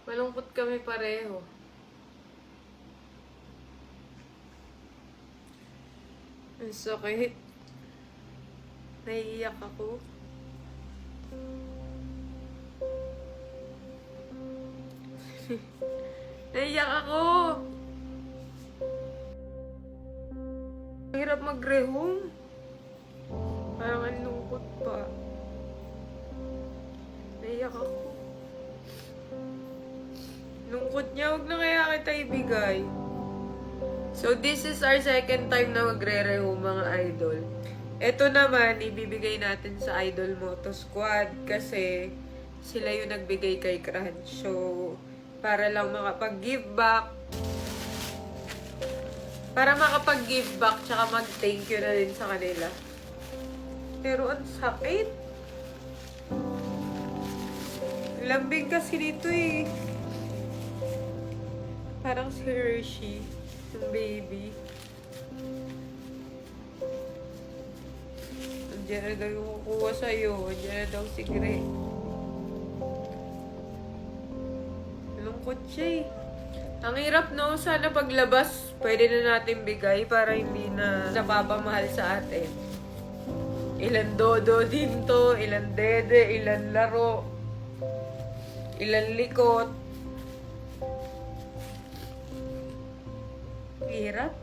Malungkot kami pareho. Ang sakit. Naiiyak ako. Naiiyak ako. Ang hirap mag-rehome. Parang ang lungkot pa. Naiiyak ako. Lungkot niya, huwag na kaya kita ibigay. So, this is our second time na magre-rehome, mga idol. Ito naman, ibibigay natin sa Idol Moto Squad kasi sila yung nagbigay kay Crunch. So, para lang makapag-give back. Para makapag-give back, tsaka mag-thank you na din sa kanila. Pero ang sakit. Lambing kasi dito eh. Parang si Hershey, yung baby. Andiyan na daw yung kukuha sa'yo. Andiyan na daw si Greg. Lungkot siya eh. Ang hirap no, sana paglabas, pwede na natin bigay para hindi na napapamahal sa atin. Ilan dodo din to, ilan dede, ilan laro, ilan likot. Hirap.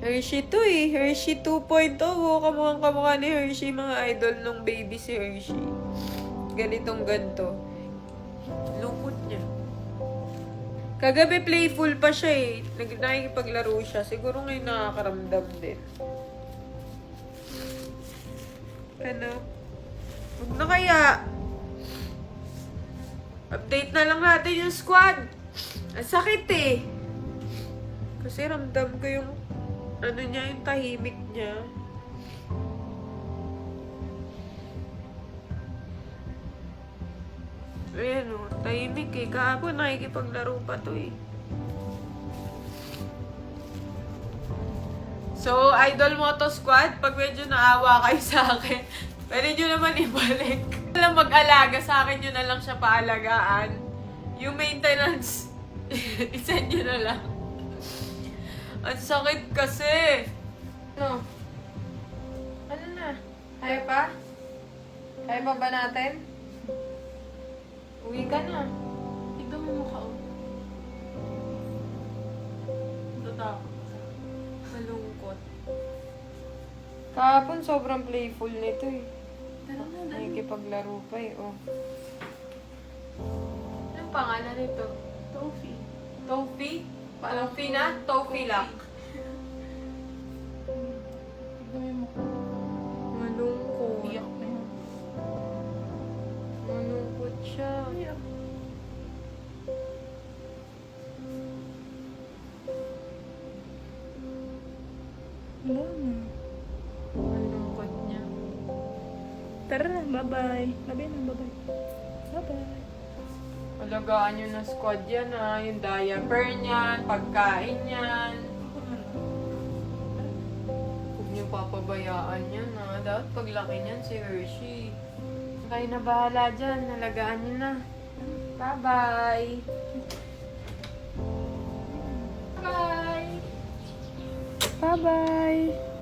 Hershey to eh. Hershey 2.0. Kamukhang-kamukha ni Hershey, mga idol nung baby si Hershey. Ganitong ganto. Lungkot niya. Kagabi playful pa siya eh. Nakikipaglaro siya. Siguro ngayon nakakaramdam din. Ano? Huwag na kaya. Update na lang natin yung squad. Ang sakit eh. Kasi ramdam ko yung ano niya, yung tahimik niya. Ayan o, tahimik eh. Kahapon nakikipaglaro pa to eh. So, Idol Moto Squad, pag medyo naawa kayo sa akin, pwede nyo naman ibalik. Walang mag-alaga sa akin, nyo na lang siya paalagaan. Yung maintenance, isend nyo na lang. Ang sakit kasi. No. Ano na? Kaya pa? Kaya pa ba natin? Uwi ka na. Tignan mo mukha ko. Tatakot. Malungkot. Kahapon sobrang playful nito eh. Tara na, dali. Nakikipaglaro pa eh, oh. Anong pangalan nito? Tofi. Tofi? Paano Fina? Tofi lang. Tignan mo yung mukha. Malungkot. Iyak na yun. Malungkot siya. Iyak. Wala na. Malungkot niya. Tara na, bye-bye. Bye-bye na, bye-bye. Bye-bye. Alagaan nyo na squad yan ha. Yung diaper niyan, pagkain niyan. Huwag nyo papabayaan yan ha. Dapat paglaki niyan si Hershey. Kayo na bahala dyan. Alagaan nyo na. Bye-bye. Bye! Bye-bye.